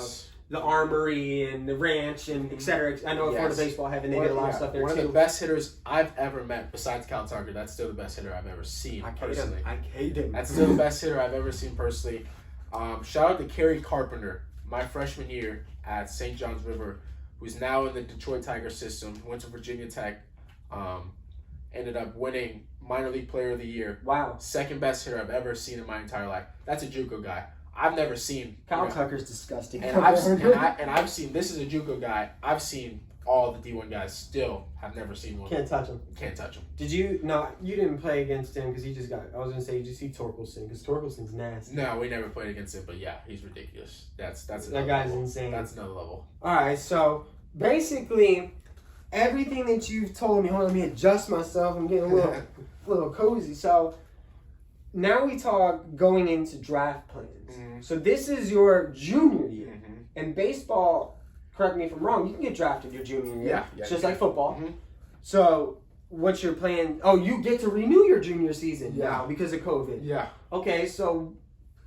the armory and the ranch and et cetera. I know Florida Baseball Heaven, they did a lot of stuff there too. One of the best hitters I've ever met, besides Cal Tucker, that's still the best hitter I've ever seen personally. I hate him. That's still the best hitter I've ever seen personally. Shout out to Kerry Carpenter, my freshman year at St. John's River, who's now in the Detroit Tigers system, went to Virginia Tech, ended up winning minor league player of the year. Wow. Second best hitter I've ever seen in my entire life. That's a JUCO guy. I've never seen Kyle Tucker's disgusting. And I've seen this is a JUCO guy. I've seen all the D1 guys still have never seen one. Can't touch him. Can't touch him. Did you? No, you didn't play against him because he just got. I was gonna say, did you see Torkelson? Because Torkelson's nasty. No, we never played against him, but yeah, he's ridiculous. That guy's level. insane. That's another level. All right, so basically, everything that you've told me. Hold on, let me adjust myself. I'm getting a little cozy. So now we talk going into draft plans. Mm-hmm. So this is your junior year, and baseball. Correct me if I'm wrong. You can get drafted your junior year. Yeah, it's just like football. Mm-hmm. So, what's your plan? Oh, you get to renew your junior season now because of COVID. Yeah. Okay, so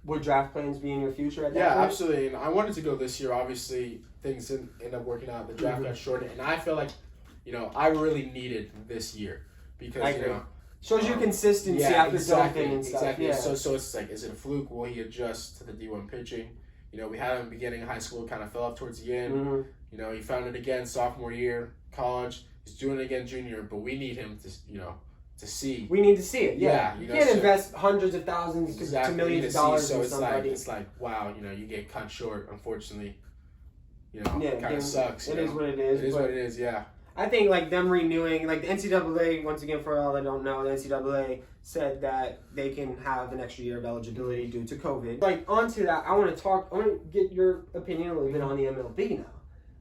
would draft plans be in your future at that point? Yeah, absolutely. And I wanted to go this year. Obviously, things didn't end up working out. The draft got shortened, and I feel like, I really needed this year because shows your consistency after dumping and stuff. Exactly. Yeah. So it's like, is it a fluke? Will he adjust to the D1 pitching? We had him in the beginning of high school, kind of fell off towards the end. Mm-hmm. He found it again sophomore year, college. He's doing it again junior, but we need him to see. We need to see it. Yeah. You can't invest hundreds of thousands to millions of dollars in somebody. It's like, wow, you get cut short, unfortunately. It kind of sucks. It is what it is. It is what it is, yeah. I think like them renewing, like the NCAA, once again for all that don't know, the NCAA said that they can have an extra year of eligibility due to COVID. Like onto that, I want to get your opinion a little bit on the MLB now.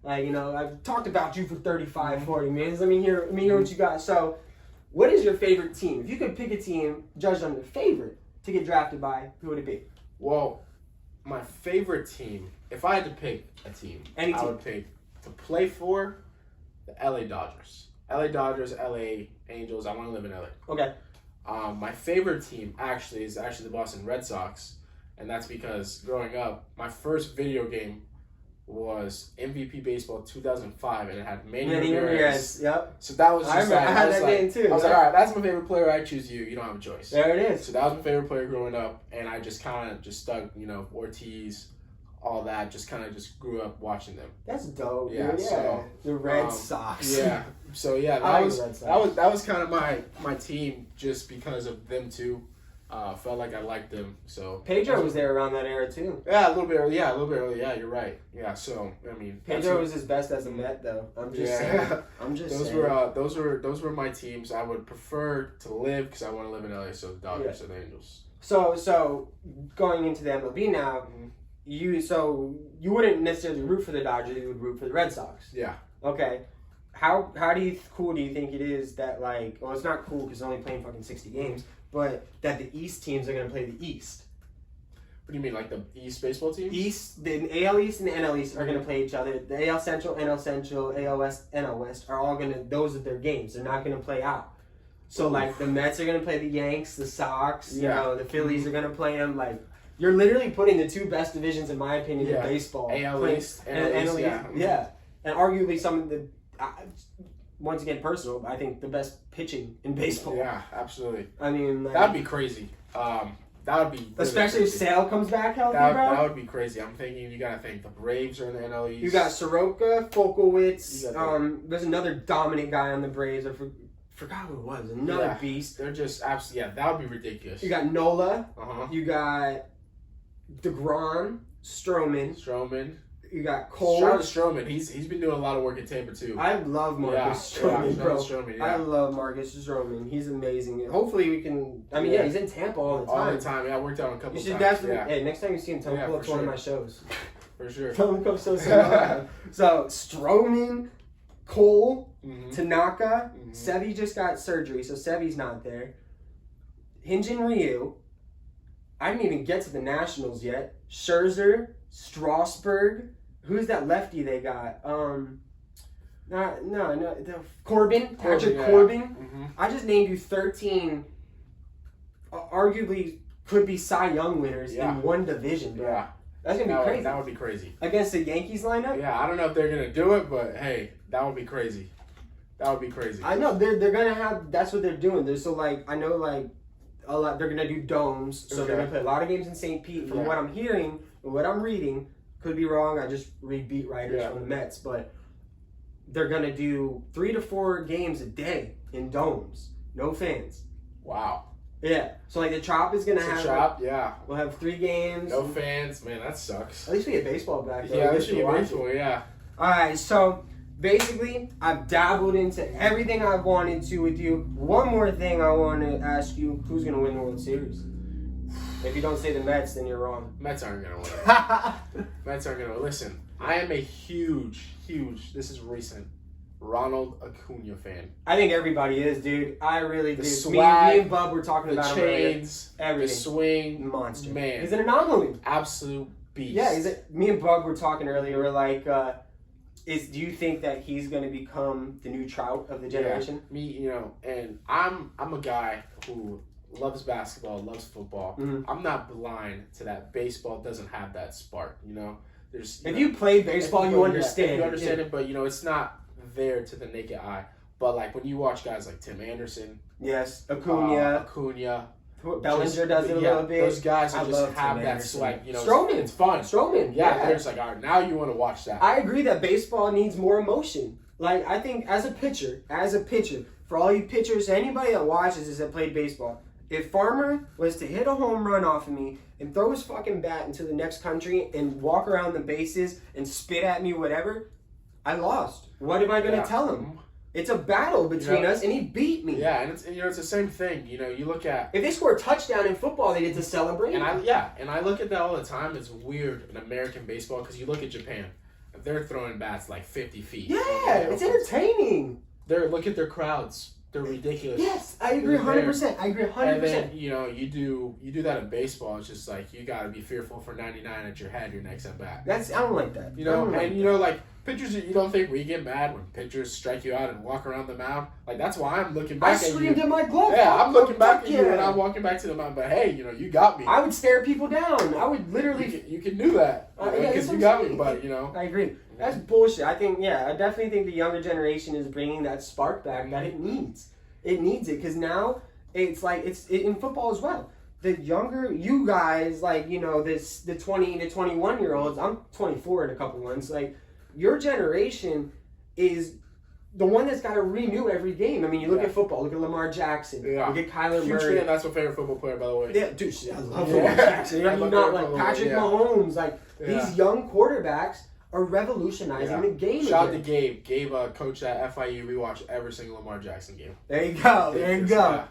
Like, you know, I've talked about you for 35, 40 minutes. Let me hear what you got. So, what is your favorite team? If you could pick a team judged on their favorite to get drafted by, who would it be? Well, my favorite team, if I had to pick a team, I would pick to play for the LA Dodgers. LA Dodgers, LA Angels. I want to live in LA. Okay. My favorite team is the Boston Red Sox, and that's because growing up, my first video game was MVP Baseball 2005, and it had Manny Ramirez. Yep. So that was just I had that game too. I was like, all right, that's my favorite player. I choose you. You don't have a choice. There it is. So that was my favorite player growing up, and I just kind of just stuck, you know, Ortiz, all that. Just kind of just grew up watching them. That's dope. Yeah. Dude. Yeah. So the Red Sox. Yeah. So yeah, that was kind of my team just because of them too. Felt like I liked them. So Pedro was there around that era too. Yeah, a little bit early. Yeah, you're right. Yeah. So I mean, Pedro was his best as a Met though. I'm just saying. Those were my teams. I would prefer to live because I want to live in LA. So the Dodgers and the Angels. So going into the MLB now, you wouldn't necessarily root for the Dodgers. You would root for the Red Sox. Yeah. Okay. How cool do you think it is that like, well, it's not cool because they're only playing fucking 60 games, but that the East teams are going to play the East? What do you mean, like the East baseball team? The AL East and the NL East are going to play each other. The AL Central, NL Central, AL West, NL West are all those are their games. They're not going to play out. So, like, the Mets are going to play the Yanks, the Sox, you know, the Phillies are going to play them. Like, you're literally putting the two best divisions, in my opinion, in baseball. AL East, NL East, yeah. And arguably some of the, once again, personal, but I think the best pitching in baseball. Yeah, absolutely. I mean, like, that'd be crazy. That would be really especially crazy. if Sale comes back healthy, bro. That would be crazy. I'm thinking you gotta think the Braves are in the NL East. You got Soroka, Folkowitz. There's another dominant guy on the Braves. I forgot who it was. Another beast. They're just absolutely. Yeah, that would be ridiculous. You got Nola. Uh-huh. You got DeGrom, Stroman. You got Cole. Shout out to Stroman. He's been doing a lot of work in Tampa too. I love Marcus Stroman, bro. Stroman, I love Marcus Stroman. He's amazing. Hopefully we can. I mean, he's in Tampa all the time. All the time. Yeah, I worked out a couple you should times. Definitely. Hey, next time you see him, tell him to pull up to one of my shows. For sure. Tell him to come so Stroman, Cole, Tanaka. Sevy just got surgery, so Sevy's not there. Hyun-Jin Ryu. I didn't even get to the Nationals yet. Scherzer, Strasburg. Who's that lefty they got? Corbin. Patrick Corbin. Mm-hmm. I just named you 13 arguably could be Cy Young winners in one division, bro. Yeah. That's going to be crazy. That would be crazy. Against the Yankees lineup? Yeah, I don't know if they're going to do it, but hey, that would be crazy. That would be crazy. I know. They're going to have, that's what they're doing. They're I know, a lot, they're going to do domes, so they're going to play a lot of games in St. Pete. From what I'm hearing and what I'm reading, could be wrong. I just read beat writers from the Mets, but they're gonna do 3 to 4 games a day in domes, no fans. Wow. Yeah. So the Chop is gonna have. Chop, We'll have 3 games. No fans, man. That sucks. At least we get baseball back. Though. Yeah, at least we get baseball. Yeah. All right. So basically, I've dabbled into everything I wanted to with you. One more thing I want to ask you: who's gonna win the World Series? If you don't say the Mets, then you're wrong. Mets aren't going to win. Mets aren't going to win. Listen, I am a huge, this is recent, Ronald Acuna fan. I think everybody is, dude. I really do. The swag, me and Bub were talking about the chains, everything. the swing. Monster. Man. He's an anomaly. Absolute beast. Yeah, me and Bub were talking earlier. We're like, do you think that he's going to become the new Trout of the generation? Me, and I'm a guy who loves basketball, loves football. Mm-hmm. I'm not blind to that. Baseball doesn't have that spark, There's you play baseball, you understand. You understand it, but it's not there to the naked eye. But when you watch guys like Tim Anderson, yes, Acuna, Bellinger does it a little bit. Those guys who just have that swag. Stroman, it's fun. Stroman, they're just all right, now you want to watch that. I agree that baseball needs more emotion. I think as a pitcher, for all you pitchers, anybody that watches this that played baseball. If Farmer was to hit a home run off of me and throw his fucking bat into the next country and walk around the bases and spit at me, whatever, I lost. What am I going to tell him? It's a battle between us, and he beat me. Yeah, and it's the same thing. You know, you look at if they score a touchdown in football, they get to celebrate. And I look at that all the time. It's weird in American baseball because you look at Japan, they're throwing bats like 50 feet. Yeah, it's entertaining. Look at their crowds. They're ridiculous. Yes, I agree 100%. I agree 100%. And then, you know, you do that in baseball. It's just like you got to be fearful for 99 at your head your next at bat. I don't like that. You know, and you know, like pitchers, you don't think we get mad when pitchers strike you out and walk around the mound? Like that's why I'm looking back at you. I screamed in my glove. Yeah, I'm looking back at you when I'm walking back to the mound. But hey, you know, you got me. I would stare people down. I would literally. You can do that because you got me. But you know, I agree. That's bullshit. I definitely think the younger generation is bringing that spark back that it needs. It needs it because now it's like in football as well. The younger you guys, like, you know, the 20 to 21 year olds. I'm 24 in a couple months. Like, your generation is the one that's got to renew every game. I mean, you look at football. Look at Lamar Jackson. Yeah. Look at Kyler Huge Murray. fan. That's my favorite football player, by the way. Yeah, dude, I love Lamar Jackson. You know, like Patrick Mahomes. Like these young quarterbacks are revolutionizing the game. Shout out to Gabe. Gabe, coach at FIU, rewatched every single Lamar Jackson game. There you go. There you go. Yeah.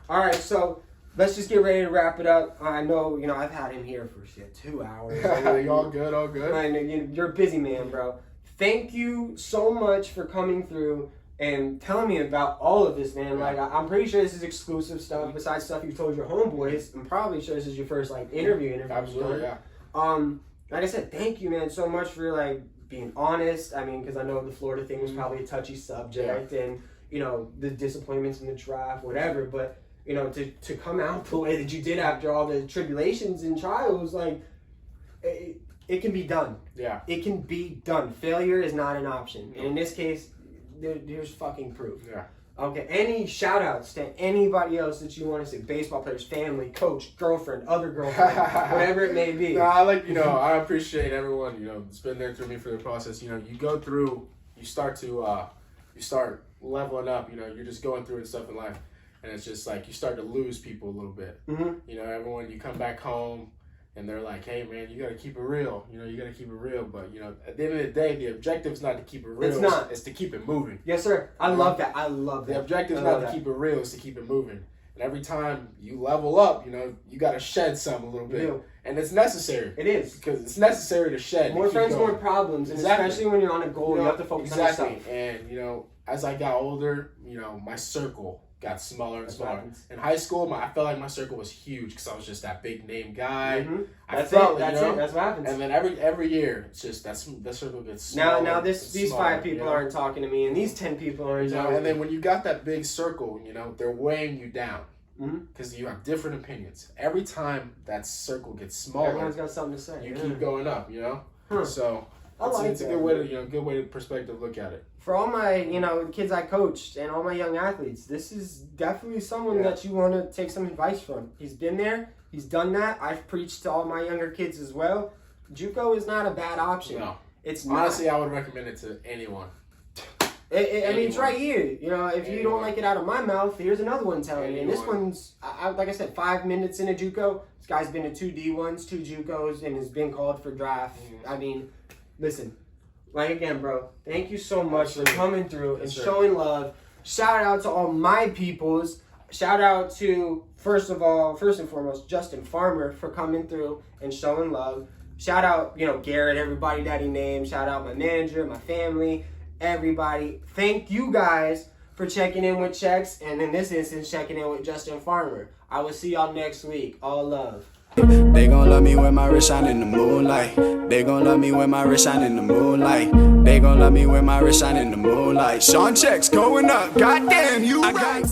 All right, so let's just get ready to wrap it up. I know, you know, I've had him here for 2 hours. All good, all good. I know you're a busy man, bro. Thank you so much for coming through and telling me about all of this, man. Like, I'm pretty sure this is exclusive stuff besides stuff you've told your homeboys. I'm probably sure this is your first, like, interview. Absolutely, yeah. Like I said, thank you, man, so much for, like, being honest. I mean, because I know the Florida thing was probably a touchy subject and, you know, the disappointments in the draft, whatever. But, you know, to come out the way that you did after all the tribulations and trials, like, it can be done. Yeah. It can be done. Failure is not an option. And in this case, there's fucking proof. Yeah. Okay. Any shout outs to anybody else that you want to say? Baseball players, family, coach, girlfriend, other girlfriend, whatever it may be. No, I appreciate everyone, you know, that's been there through me for the process. You know, you go through, you start leveling up, you know, you're just going through and stuff in life. And it's just like, you start to lose people a little bit. Mm-hmm. You know, everyone, you come back home and they're like, hey man, you got to keep it real. You know, you got to keep it real. But, you know, at the end of the day, the objective is not to keep it real. It's not. It's to keep it moving. Yes, sir. I love that. I love that. The objective is not to keep it real, it's to keep it moving. And every time you level up, you know, you got to shed some a little bit. And it's necessary. It is. Because it's necessary to shed. More friends, more problems. And especially when you're on a goal, you have to focus on yourself. And, you know, as I got older, you know, my circle got smaller and smaller. In high school, I felt like my circle was huge because I was just that big name guy. Mm-hmm. That's it. That's what happens. And then every year, it's just that circle gets smaller. Now these 5 people aren't talking to me, and these 10 people aren't talking to me. And then when you got that big circle, you know, they're weighing you down because you have different opinions. Every time that circle gets smaller, everyone's got something to say. You keep going up, you know. So it's a good way to perspective look at it. For all my, you know, kids I coached and all my young athletes, this is definitely someone that you want to take some advice from. He's been there. He's done that. I've preached to all my younger kids as well. JUCO is not a bad option. No. It's not. Honestly, I would recommend it to anyone. I mean, it's right here. You know, if you don't like it out of my mouth, here's another one telling you. And this one's, like I said, 5 minutes in a JUCO. This guy's been to 2 D1s, 2 JUCOs, and has been called for draft. I mean, listen. Like, again, bro, thank you so much for coming through and showing love. Shout out to all my peoples. Shout out to, first and foremost, Justin Farmer for coming through and showing love. Shout out, you know, Garrett, everybody that he named. Shout out my manager, my family, everybody. Thank you guys for checking in with Checkz, and in this instance, checking in with Justin Farmer. I will see y'all next week. All love. They gon' love me when my wrist shine in the moonlight. They gon' love me when my wrist shine in the moonlight. They gon' love me when my wrist shine in the moonlight. Sean Checkz going up. Goddamn, you right.